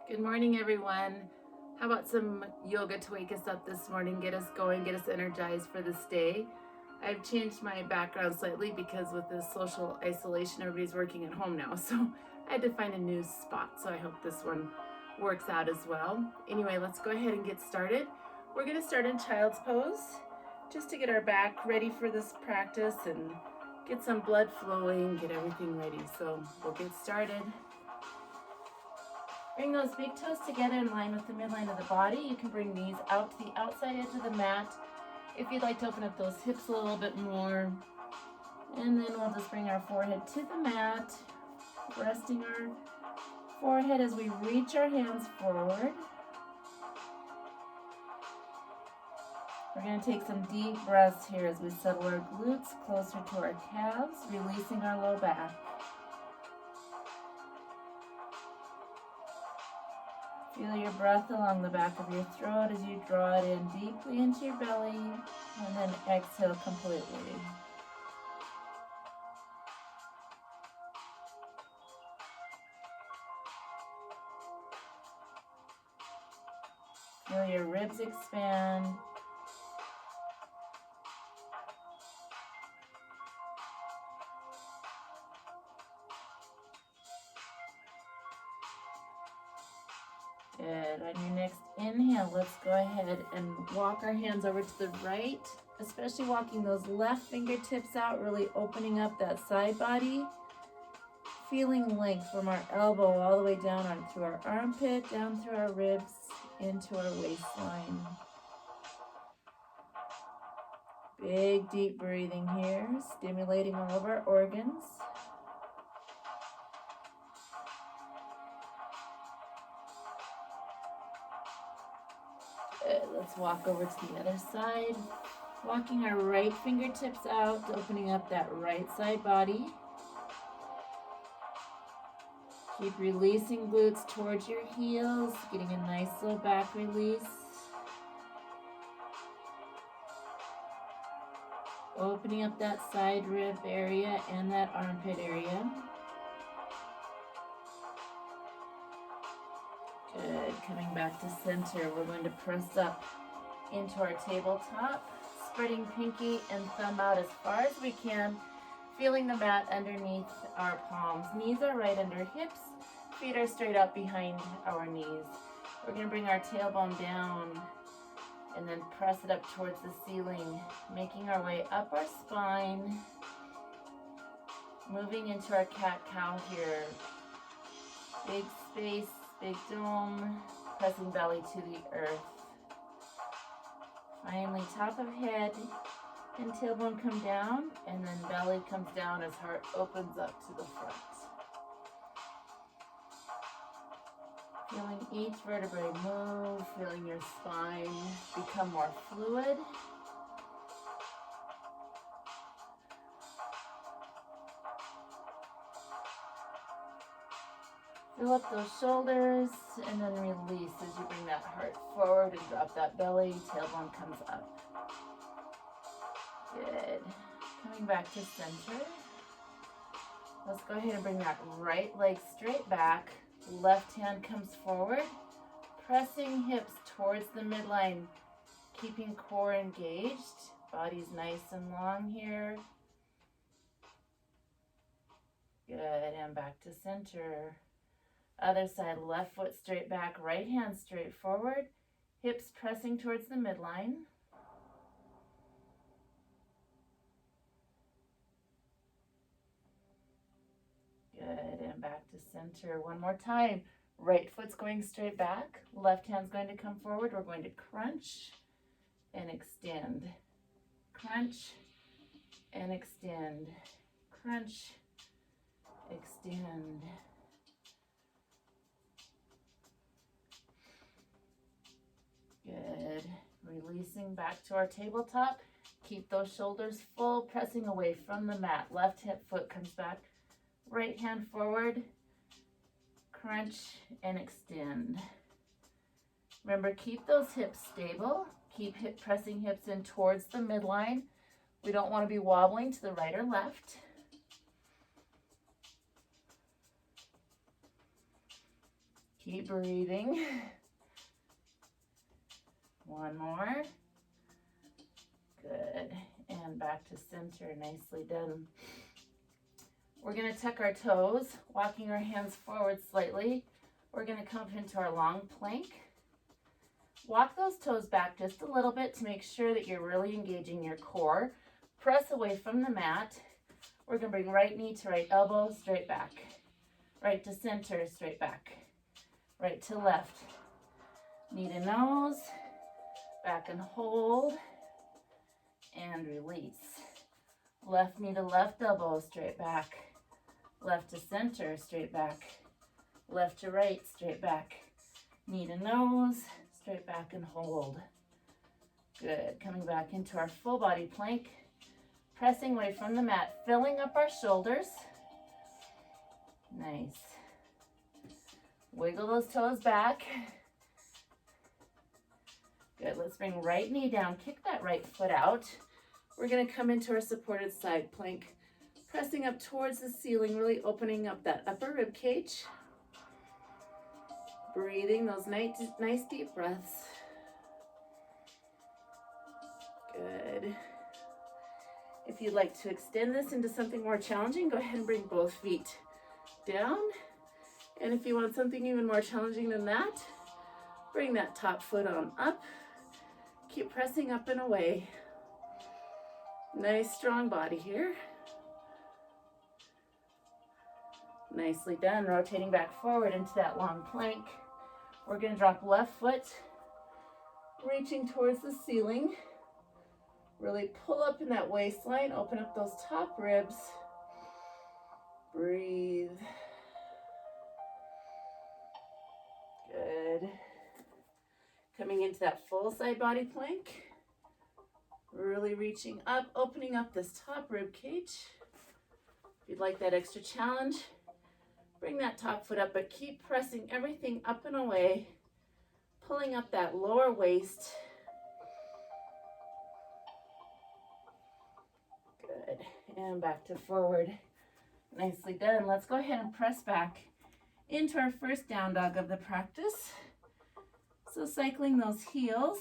Good morning, everyone. How about some yoga to wake us up this morning, get us going, get us energized for this day? I've changed my background slightly because with the social isolation, everybody's working at home now. So I had to find a new spot. So I hope this one works out as well. Anyway, let's go ahead and get started. We're going to start in child's pose just to get our back ready for this practice and get some blood flowing, get everything ready. So we'll get started. Bring those big toes together in line with the midline of the body. You can bring these out to the outside edge of the mat if you'd like to open up those hips a little bit more. And then we'll just bring our forehead to the mat, resting our forehead as we reach our hands forward. We're going to take some deep breaths here as we settle our glutes closer to our calves, releasing our low back. Feel your breath along the back of your throat as you draw it in deeply into your belly and then exhale completely. Feel your ribs expand. Good. On your next inhale, let's go ahead and walk our hands over to the right, especially walking those left fingertips out, really opening up that side body. Feeling length from our elbow all the way down through our armpit, down through our ribs, into our waistline. Big deep breathing here, stimulating all of our organs. Good. Let's walk over to the other side. Walking our right fingertips out, opening up that right side body. Keep releasing glutes towards your heels, getting a nice low back release. Opening up that side rib area and that armpit area. Good. Coming back to center, we're going to press up into our tabletop, spreading pinky and thumb out as far as we can, feeling the mat underneath our palms. Knees are right under hips, feet are straight out behind our knees. We're going to bring our tailbone down and then press it up towards the ceiling, making our way up our spine, moving into our cat-cow here. Big space, big dome, pressing belly to the earth. Finally, top of head and tailbone come down, and then belly comes down as heart opens up to the front. Feeling each vertebrae move, feeling your spine become more fluid. Fill up those shoulders and then release as you bring that heart forward and drop that belly, tailbone comes up. Good. Coming back to center. Let's go ahead and bring that right leg straight back. Left hand comes forward, pressing hips towards the midline, keeping core engaged. Body's nice and long here. Good, and back to center. Other side, left foot straight back, right hand straight forward, hips pressing towards the midline. Good, and back to center. One more time. Right foot's going straight back, left hand's going to come forward. We're going to crunch and extend. Crunch and extend. Crunch, extend. Good. Releasing back to our tabletop. Keep those shoulders full, pressing away from the mat. Left hip foot comes back. Right hand forward. Crunch and extend. Remember, keep those hips stable. Keep pressing hips in towards the midline. We don't want to be wobbling to the right or left. Keep breathing. One more. Good. And back to center. Nicely done. We're going to tuck our toes, walking our hands forward slightly. We're going to come up into our long plank. Walk those toes back just a little bit to make sure that you're really engaging your core. Press away from the mat. We're going to bring right knee to right elbow, straight back. Right to center, straight back. Right to left. Knee to nose, back and hold, and release. Left knee to left elbow, straight back. Left to center, straight back. Left to right, straight back. Knee to nose, straight back and hold. Good. Coming back into our full body plank. Pressing away from the mat, filling up our shoulders. Nice. Wiggle those toes back. Good. Let's bring right knee down. Kick that right foot out. We're going to come into our supported side plank. Pressing up towards the ceiling, really opening up that upper rib cage. Breathing those nice deep breaths. Good. If you'd like to extend this into something more challenging, go ahead and bring both feet down. And if you want something even more challenging than that, bring that top foot on up. Keep pressing up and away. Nice strong body here. Nicely done. Rotating back forward into that long plank. We're going to drop left foot, reaching towards the ceiling. Really pull up in that waistline. Open up those top ribs. Breathe. Good. Coming into that full side body plank. Really reaching up, opening up this top rib cage. If you'd like that extra challenge, bring that top foot up, but keep pressing everything up and away, pulling up that lower waist. Good. And back to forward. Nicely done. Let's go ahead and press back into our first down dog of the practice. So cycling those heels.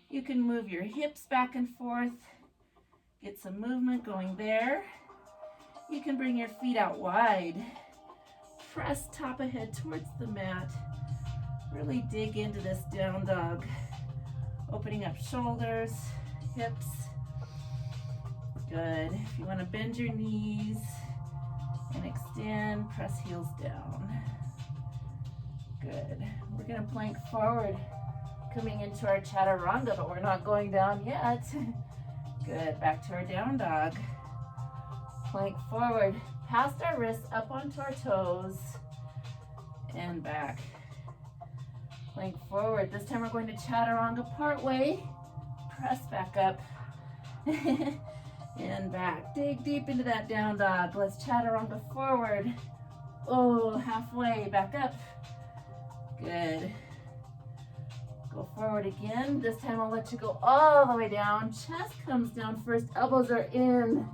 You can move your hips back and forth, get some movement going there. You can bring your feet out wide. Press top of head towards the mat. Really dig into this down dog. Opening up shoulders, hips. Good. If you want to bend your knees and extend, press heels down. Good. We're going to plank forward. Coming into our chaturanga, but we're not going down yet. Good. Back to our down dog. Plank forward. Past our wrists, up onto our toes. And back. Plank forward. This time we're going to chaturanga part way. Press back up. And back. Dig deep into that down dog. Let's chaturanga forward. Oh, halfway. Back up. Good. Go forward again. This time I'll let you go all the way down. Chest comes down first. Elbows are in.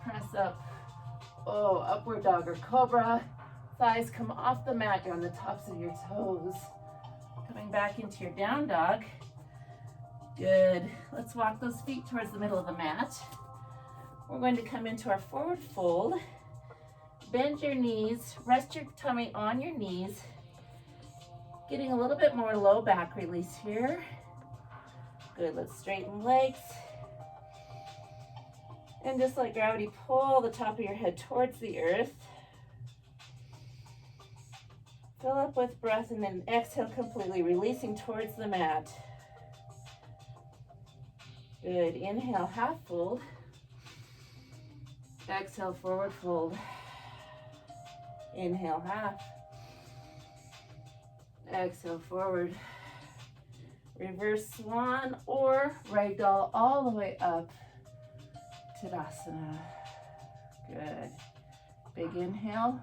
Press up. Oh, upward dog or cobra. Thighs come off the mat. You're on the tops of your toes. Coming back into your down dog. Good. Let's walk those feet towards the middle of the mat. We're going to come into our forward fold. Bend your knees. Rest your tummy on your knees. Getting a little bit more low back release here. Good, let's straighten legs. And just like gravity, pull the top of your head towards the earth. Fill up with breath and then exhale completely, releasing towards the mat. Good, inhale, half fold. Exhale, forward fold. Inhale, half. Exhale, forward. Reverse swan or ragdoll all the way up. Tadasana. Good. Big inhale.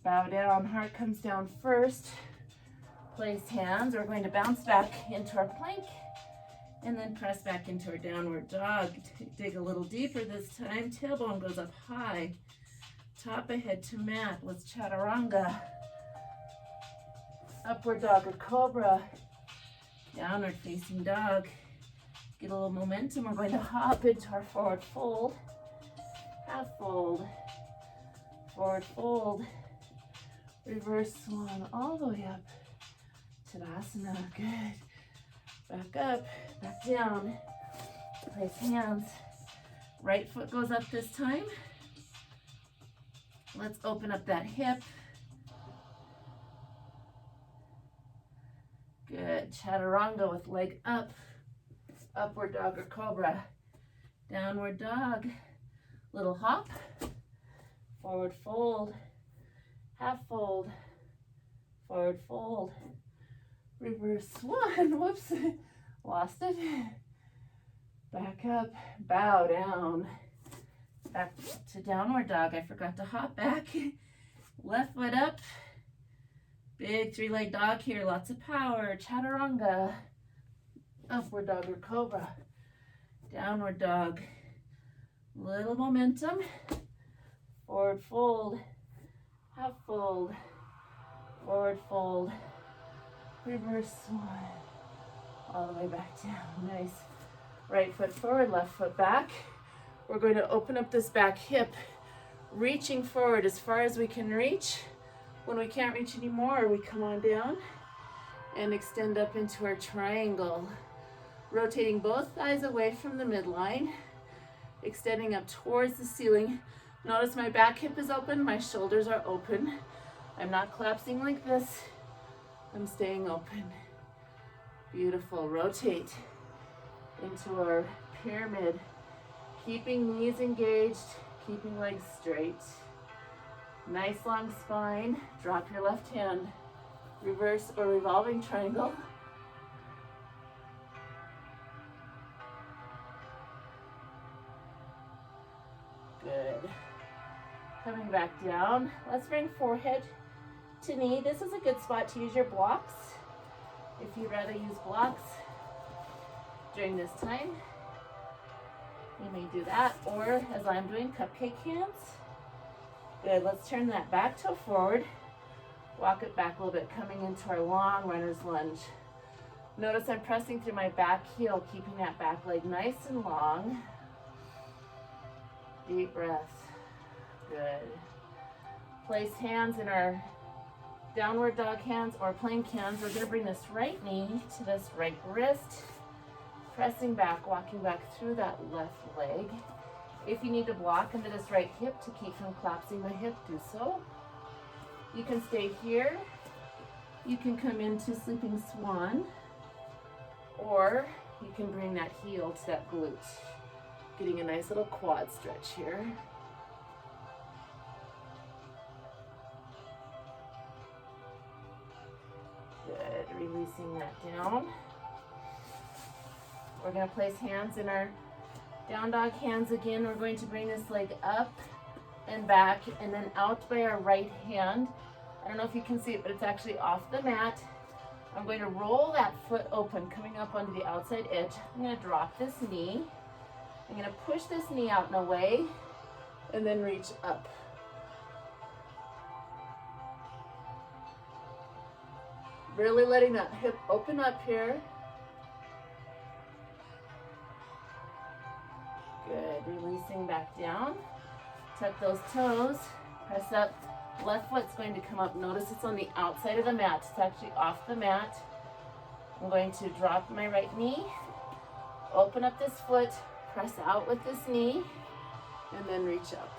Bow down, heart comes down first. Place hands. We're going to bounce back into our plank and then press back into our downward dog. Dig a little deeper this time. Tailbone goes up high. Top of head to mat. Let's chaturanga. Upward dog or cobra. Downward facing dog. Get a little momentum. We're going to hop into our forward fold. Half fold. Forward fold. Reverse swan all the way up. Tadasana. Good. Back up. Back down. Place hands. Right foot goes up this time. Let's open up that hip. Good. Chaturanga with leg up. Upward dog or cobra. Downward dog. Little hop. Forward fold. Half fold. Forward fold. Reverse swan. Whoops. Lost it. Back up. Bow down. Back to downward dog. I forgot to hop back. Left foot up. Big three-legged dog here. Lots of power. Chaturanga. Upward dog or cobra. Downward dog. Little momentum. Forward fold. Half fold. Forward fold. Reverse swan. All the way back down. Nice. Right foot forward, left foot back. We're going to open up this back hip, reaching forward as far as we can reach. When we can't reach anymore, we come on down and extend up into our triangle. Rotating both thighs away from the midline, extending up towards the ceiling. Notice my back hip is open, my shoulders are open. I'm not collapsing like this. I'm staying open. Beautiful. Rotate into our pyramid. Keeping knees engaged, keeping legs straight. Nice long spine. Drop your left hand. Reverse or revolving triangle. Good. Coming back down. Let's bring forehead to knee. This is a good spot to use your blocks. If you'd rather use blocks during this time, you may do that, or as I'm doing, cupcake hands. Good, let's turn that back toe forward. Walk it back a little bit, coming into our long runner's lunge. Notice I'm pressing through my back heel, keeping that back leg nice and long. Deep breath. Good. Place hands in our downward dog hands or plank hands. We're going to bring this right knee to this right wrist. Pressing back, walking back through that left leg. If you need to block under this right hip to keep from collapsing the hip, do so. You can stay here. You can come into sleeping swan, or you can bring that heel to that glute. Getting a nice little quad stretch here. Good, releasing that down. We're going to place hands in our down dog hands again. We're going to bring this leg up and back and then out by our right hand. I don't know if you can see it, but it's actually off the mat. I'm going to roll that foot open, coming up onto the outside edge. I'm going to drop this knee. I'm going to push this knee out and away and then reach up. Really letting that hip open up here. Good, releasing back down. Tuck those toes, press up. Left foot's going to come up. Notice it's on the outside of the mat. It's actually off the mat. I'm going to drop my right knee, open up this foot, press out with this knee, and then reach up.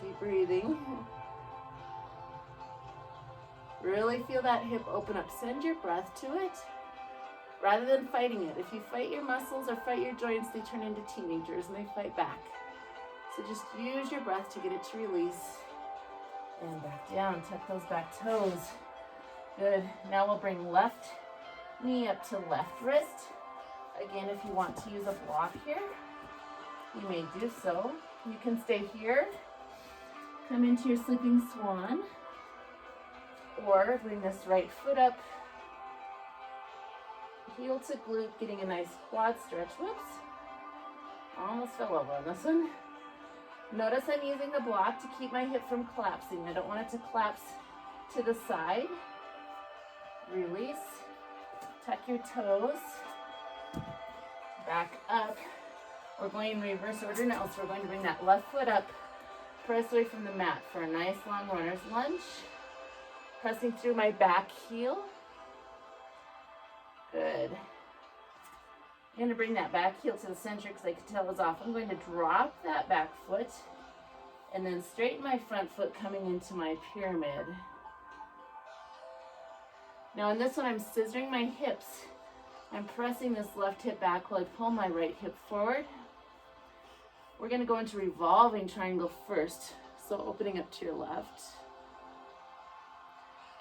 Keep breathing. Really feel that hip open up. Send your breath to it rather than fighting it. If you fight your muscles or fight your joints, they turn into teenagers and they fight back. So just use your breath to get it to release. And back down. Tuck those back toes. Good. Now we'll bring left knee up to left wrist. Again, if you want to use a block here, you may do so. You can stay here. Come into your sleeping swan. Or bring this right foot up, heel to glute, getting a nice quad stretch. Whoops, almost fell over on this one. Notice I'm using the block to keep my hip from collapsing. I don't want it to collapse to the side. Release. Tuck your toes. Back up. We're going in reverse order now, so we're going to bring that left foot up, press away from the mat for a nice long runner's lunge. Pressing through my back heel. Good. I'm going to bring that back heel to the center because I can tell it was off. I'm going to drop that back foot and then straighten my front foot coming into my pyramid. Now in this one, I'm scissoring my hips. I'm pressing this left hip back while I pull my right hip forward. We're going to go into revolving triangle first. So opening up to your left.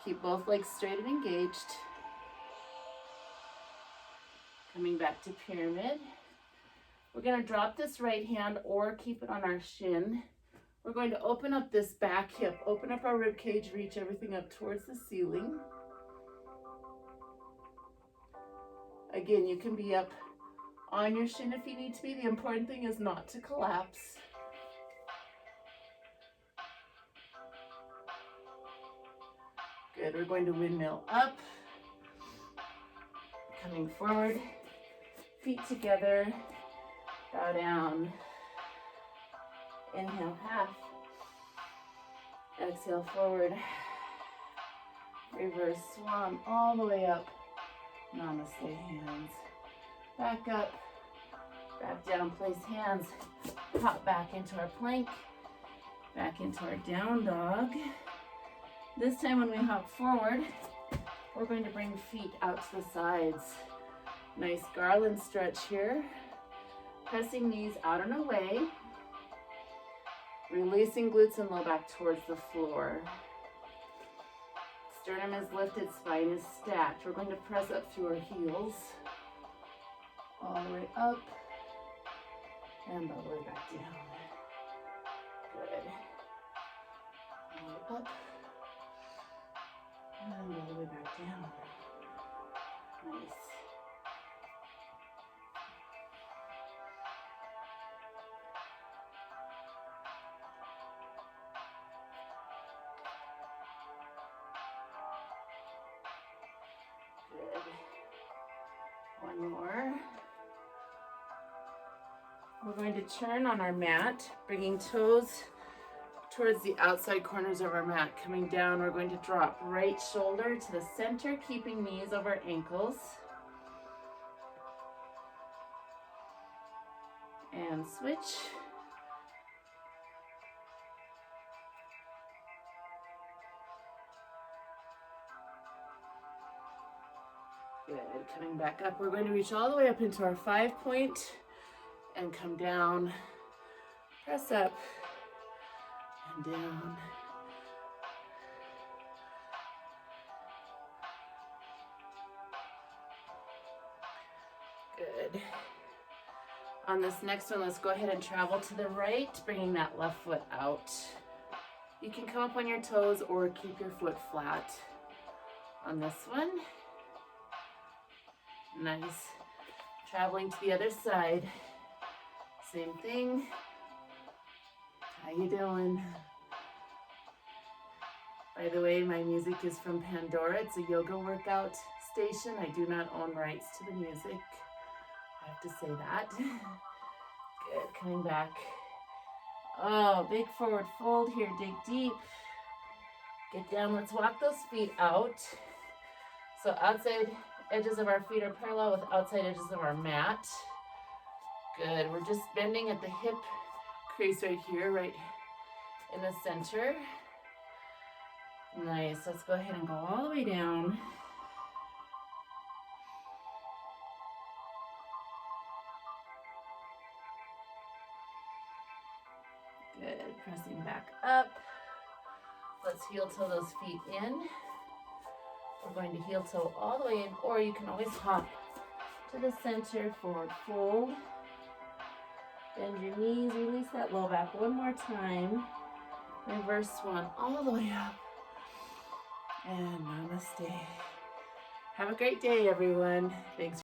Keep both legs straight and engaged. Coming back to pyramid. We're going to drop this right hand or keep it on our shin. We're going to open up this back hip, open up our rib cage, reach everything up towards the ceiling. Again, you can be up on your shin if you need to be. The important thing is not to collapse. Good, we're going to windmill up. Coming forward, feet together, bow down. Inhale, half. Exhale, forward. Reverse swan all the way up. Namaste, hands. Back up, back down, place hands. Hop back into our plank, back into our down dog. This time when we hop forward, we're going to bring feet out to the sides. Nice garland stretch here. Pressing knees out and away. Releasing glutes and low back towards the floor. Sternum is lifted, spine is stacked. We're going to press up through our heels. All the way up. And all the way back down. Good. All the way up. And all the way back down. Nice. Good. One more. We're going to turn on our mat, bringing toes towards the outside corners of our mat. Coming down, we're going to drop right shoulder to the center, keeping knees over ankles. And switch. Good, coming back up. We're going to reach all the way up into our 5-point and come down, press up and down. Good. On this next one, let's go ahead and travel to the right, bringing that left foot out. You can come up on your toes or keep your foot flat. On this one, nice. Traveling to the other side. Same thing. How you doing? By the way, my music is from Pandora. It's a yoga workout station. I do not own rights to the music. I have to say that. Good, coming back. Oh, big forward fold here. Dig deep. Get down. Let's walk those feet out. So outside edges of our feet are parallel with outside edges of our mat. Good. We're just bending at the hip crease right here, right in the center. Nice. Let's go ahead and go all the way down. Good. Pressing back up. Let's heel toe those feet in. We're going to heel toe all the way in, or you can always hop to the center, forward fold. Bend your knees, release that low back one more time. Reverse swan all the way up. And namaste. Have a great day, everyone. Thanks.